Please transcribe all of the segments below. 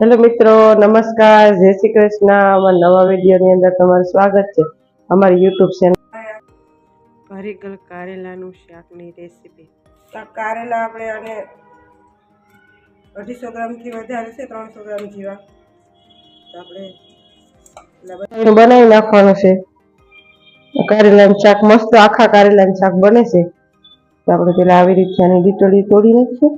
Hello મિત્રો, નમસ્કાર, જય શ્રી કૃષ્ણ। અમારા નવા વિડીયોની અંદર તમારું સ્વાગત છે અમારી યુટ્યુબ ચેનલ। ભરીગલ કારેલાનું શાકની રેસીપી। કારેલા આપણે આને 250 ગ્રામથી વધારે છે, 300 ગ્રામ જેવા તો આપણે બનાવી નાખવાનું છે। કારેલાનું શાક મસ્ત આખા કારેલાનું શાક બને છે તો આપણે પેલા આવી રીતે આની ડીટોળી તોડી નાખીશું।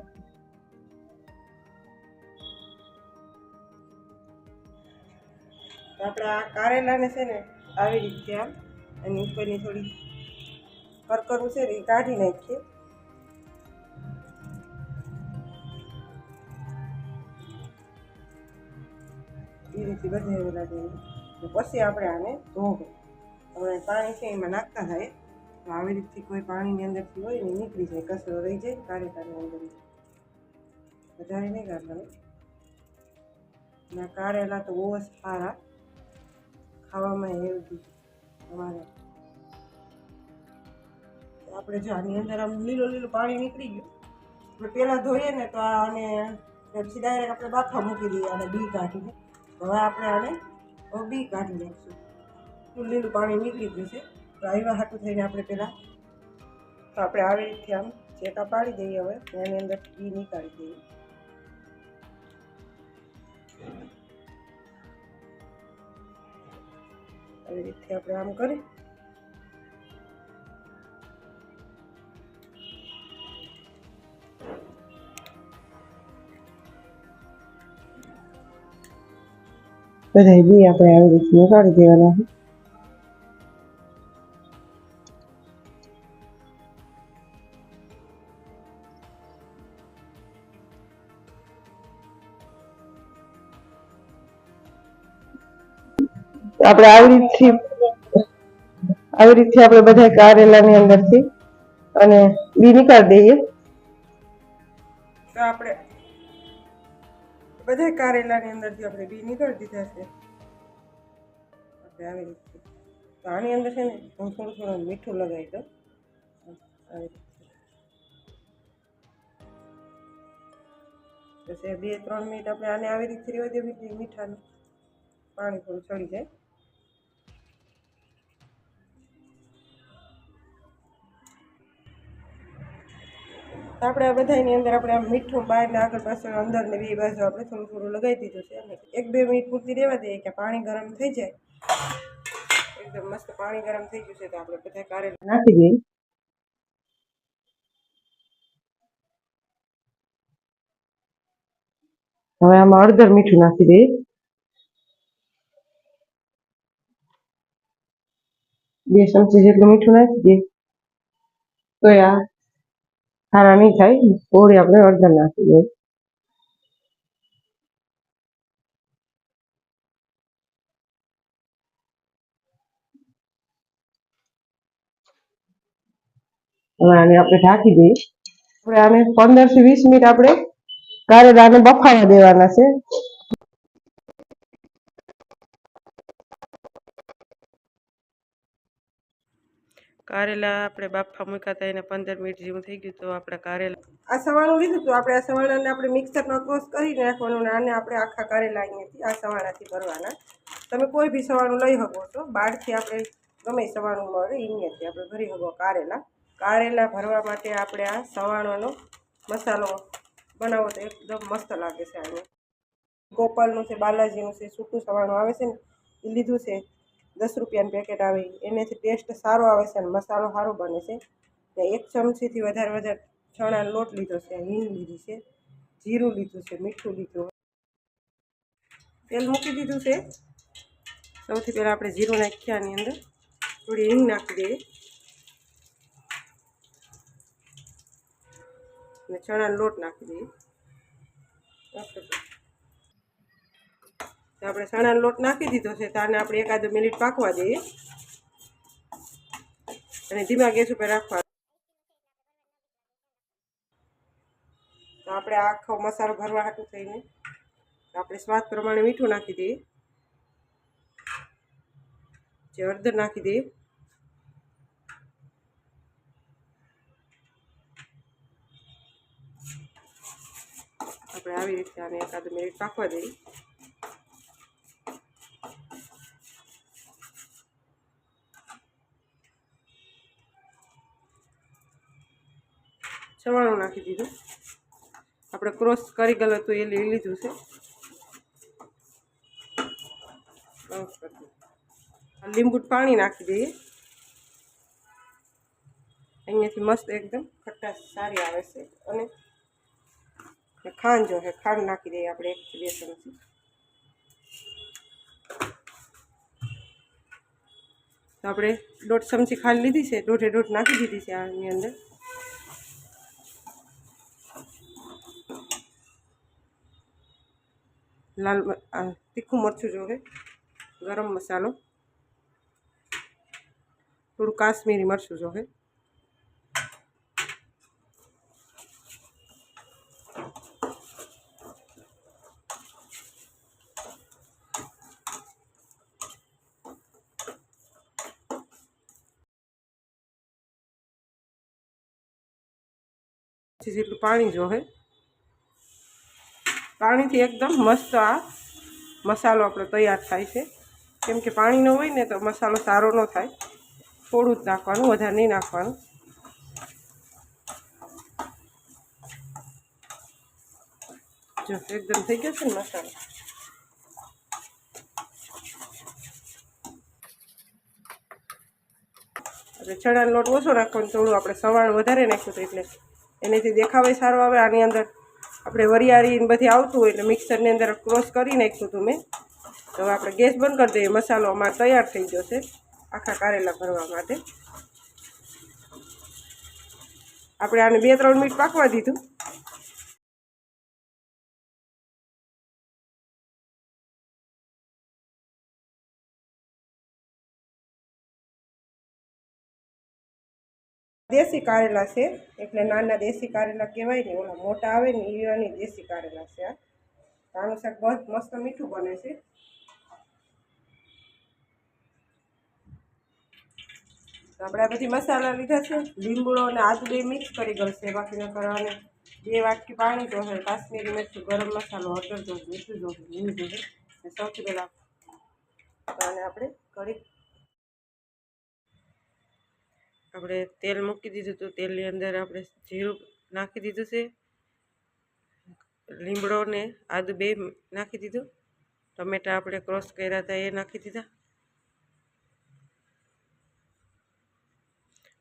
આપણે આ કારેલાને છે ને આવી રીતે આમ અને ઉપરની થોડી કરકરું છે ને એ કાઢી નાખીએ। એ રીતે બધે ઓલા દઈએ પછી આપણે આને ધોવું। હવે પાણી છે એમાં નાખતા થાય તો આવી રીતથી કોઈ પાણીની અંદરથી હોય ને નીકળી જાય, કચરો રહી જાય કારેલાની અંદર, વધારે નહીં કાઢવાનું। કારેલા તો બહુ જ સારા, ખાવામાં હેલ્ધી તમારે। આપણે જો આની અંદર આમ લીલું પાણી નીકળી ગયું, આપણે પહેલાં ધોઈએ ને તો આને પછી ડાયરેક્ટ આપણે બાફા મૂકી દઈએ અને બી કાઢીને। હવે આપણે આને બી કાઢી નાખીશું, લીલું પાણી નીકળી ગયું છે તો આવ્યા હાટું થઈને આપણે પહેલાં તો આપણે આવી રીતે આમ ચેકા પાડી દઈએ। હવે એની અંદર બી નીકાળી દઈએ। આવી રીતે આપણે આમ કરી બધા બી આપણે આવી રીતે નીકાળી દેવાના છે। આપણે આવી રીતે આપણે બધા કારેલાની અંદરથી અને બી નીકાળી દઈએ। તો આપણે બધા કારેલાની અંદરથી આપણે બી નીકાળી દીધા છે। આપણે આવી રીતે તો આની અંદર છે ને હું થોડું મીઠું લગાવી દઉં આવી રીતે, પછી 2-3 મિનિટ આપણે આને આવી રીતે રહેવા દેવી, મીઠાનું પાણી થોડું ચડી જાય। આપણે આ બધાની અંદર આપણે આમ મીઠું બહારને આગળ પાછળ અંદર ને બે બાજુ આપણે થોડું લગાવી દીધું છે અને 1-2 મિનિટ પૂરતી રહેવા દઈએ કે પાણી ગરમ થઈ જાય। એકદમ મસ્ત પાણી ગરમ થઈ ગયું છે તો આપણે બધા કારેલા નાખી દઈએ। હવે આમાં હળદર મીઠું નાખી દઈએ, 2 ચમચી જેટલું મીઠું નાખી દઈએ તો આ ખારા નહીં થાય, થોડી આપણે હળદર નાખી દઈએ। હવે આને આપણે ઢાંકી દઈએ। આપણે આને 15 થી 20 મિનિટ આપણે કારેલાને બફાવા દેવાના છે। કારેલા આપણે બાફા મૂક્યા હતા એને 15 મિનિટ જેવું થઈ ગયું તો આપણે કારેલા આ સવાણું લીધું હતું આપણે, આ સવાણાને આપણે મિક્સરમાં ક્રોસ કરી નાખવાનું અને આને આપણે આખા કારેલા અહીંયાથી આ સવાણાથી ભરવાના। તમે કોઈ બી સવાણું લઈ શકો છો, બહારથી આપણે ગમે સવાણું મળે અહીંયાથી આપણે ભરી શકો કારેલા ભરવા માટે આપણે આ સવાણાનો મસાલો બનાવો તો એકદમ મસ્ત લાગે છે। આને ગોપાલનું છે, બાલાજીનું છે, સૂકું સવાણું આવે છે ને એ લીધું છે, 10 રૂપિયાનું પેકેટ આવે, એનાથી ટેસ્ટ સારો આવે છે અને મસાલો સારો બને છે। 1 ચમચીથી વધારે ચણાનો લોટ લીધો છે, હિંગ લીધી છે, જીરું લીધું છે, મીઠું લીધું, તેલ મૂકી દીધું છે। સૌથી પહેલાં આપણે જીરું નાખ્યા, આની અંદર થોડી હિંગ નાખી દઈએ અને ચણાનો લોટ નાખી દઈએ। તો આપણે ચણાનો લોટ નાખી દીધો છે તો આને આપણે 1-2 મિનિટ પાકવા દઈએ અને ધીમા ગેસ ઉપર રાખવાનો। તો આપણે આખો મસાલો ભરવા હાટું થઈને આપણે સ્વાદ પ્રમાણે મીઠું નાખી દઈએ, જે હળદર નાખી દઈએ, આપણે આવી રીતે આને એકાદ મિનિટ પાકવા દઈએ. સવાણું નાખી દીધું. આપણે ક્રોસ કરી ગયેલો તો એ લઈ લીધું છે. લીંબુ પાણી નાખી દઈએ. અહીંયાથી મસ્ત એકદમ ખટાશ સારી આવે છે. અને ખાંડ જો છે, ખાંડ નાખી દઈએ આપણે 1 થી 2 ચમચી. તો આપણે 1.5 ચમચી ખાંડ લીધી છે, 1.5 નાખી દીધી છે આની અંદર. લાલ તીખું મરચું જોવે, ગરમ મસાલો, થોડું કાશ્મીરી મરચું જોવે, જેટલું પાણી જોવે. પાણીથી એકદમ મસ્ત આ મસાલો આપણો તૈયાર થાય છે. કેમ કે પાણી ન હોય ને તો મસાલો સારો ન થાય. થોડું જ નાખવાનું, વધારે નહીં નાખવાનું. જો એકદમ થઈ ગયો છે ને મસાલો. આપણે ચણાનો લોટ ઓછો નાખવાનો, થોડું આપણે સવાણ વધારે નાખ્યું એટલે એનાથી દેખાવે સારો આવે. આની અંદર આપણે વરિયાળી ને બધી આવતું હોય એટલે મિક્સરની અંદર ક્રોસ કરી નાખ્યું હતું મેં. તો હવે આપણે ગેસ બંધ કરી દઈએ. મસાલો અમારે તૈયાર થઈ ગયો છે આખા કારેલા ભરવા માટે. આપણે આને 2-3 મિનિટ પાકવા દીધું. દેશી કારેલા છે એટલે નાના દેશી કારેલા કહેવાય ને, ઓલા મોટા આવે ને એવાની દેશી કારેલા છે આ. આનું શાક બહુ મસ્ત મીઠું બને છે. આપણે આ બધી મસાલા લીધા છે. લીમડો અને આદુ 2 મિક્સ કરી ગળશે. બાકી ન કરવાને 2 વાટકી પાણી જોશે, કાશ્મીરી મરચું, ગરમ મસાલો, હળદર જોશે, મીઠું જોશે, લીંબુ જોશે. સૌથી પહેલાં આને આપણે કરી આપણે તેલ મૂકી દીધું હતું. તેલની અંદર આપણે જીરું નાખી દીધું છે. લીમડો ને આદુ 2 નાખી દીધું. ટમેટા આપણે ક્રોસ કર્યા હતા એ નાખી દીધા.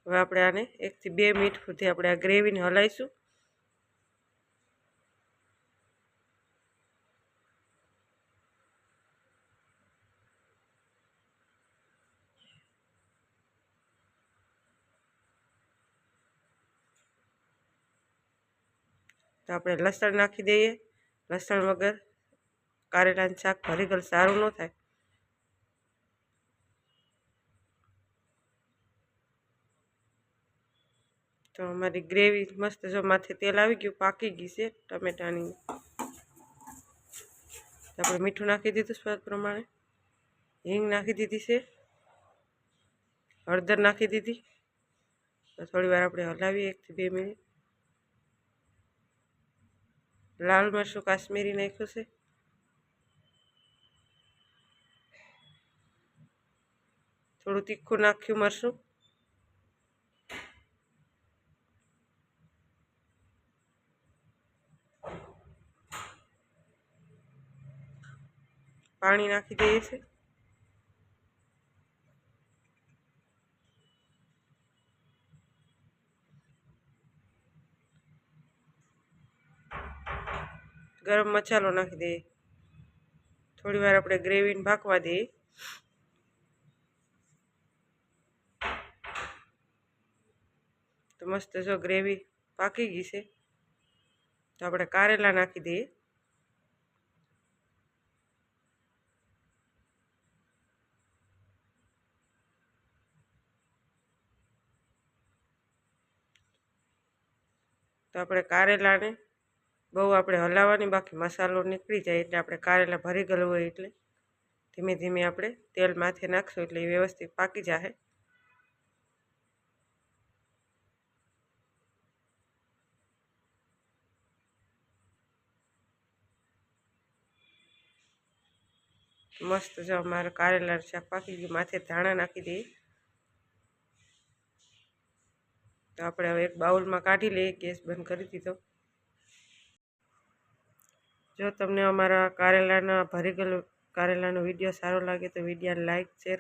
હવે આપણે આને 1 થી 2 મિનિટ સુધી આપણે આ ગ્રેવીને હલાવીશું. તો આપણે લસણ નાખી દઈએ. લસણ વગર કારેલાનું શાક ભરી ગયેલું સારું ન થાય. તો અમારી ગ્રેવી મસ્ત જો માથે તેલ આવી ગયું, પાકી ગઈ છે ટમેટાની. આપણે મીઠું નાખી દીધું સ્વાદ પ્રમાણે. હિંગ નાખી દીધી છે. હળદર નાખી દીધી. તો થોડી વાર આપણે હલાવીએ 1 થી 2 મિનિટ. લાલ મરચું કાશ્મીરી નાખ્યું છે. થોડું તીખું નાખ્યું મરચું. પાણી નાખી દઈએ છીએ. ગરમ મસાલો નાખી દઈએ. થોડી વાર આપણે ગ્રેવીને પાકવા દઈએ. તો મસ્ત જો ગ્રેવી પાકી ગઈ છે. તો આપણે કારેલા નાખી દઈએ. તો આપણે કારેલાને બહુ આપણે હલાવવાની, બાકી મસાલો નીકળી જાય એટલે આપણે કારેલા ભરી ગયેલું હોય એટલે ધીમે ધીમે આપણે તેલ માથે નાખશું એટલે એ વ્યવસ્થિત પાકી જાય. મસ્ત જો અમારે કારેલાનું શાક પાકી ગયું, માથે ધાણા નાખી દઈએ. તો આપણે હવે એક બાઉલમાં કાઢી લઈએ. ગેસ બંધ કરી દીધો. જો તમને અમારા કારેલાના ભરી ગયેલું કારેલાનો વિડીયો સારો લાગે તો વિડીયોને લાઈક શેર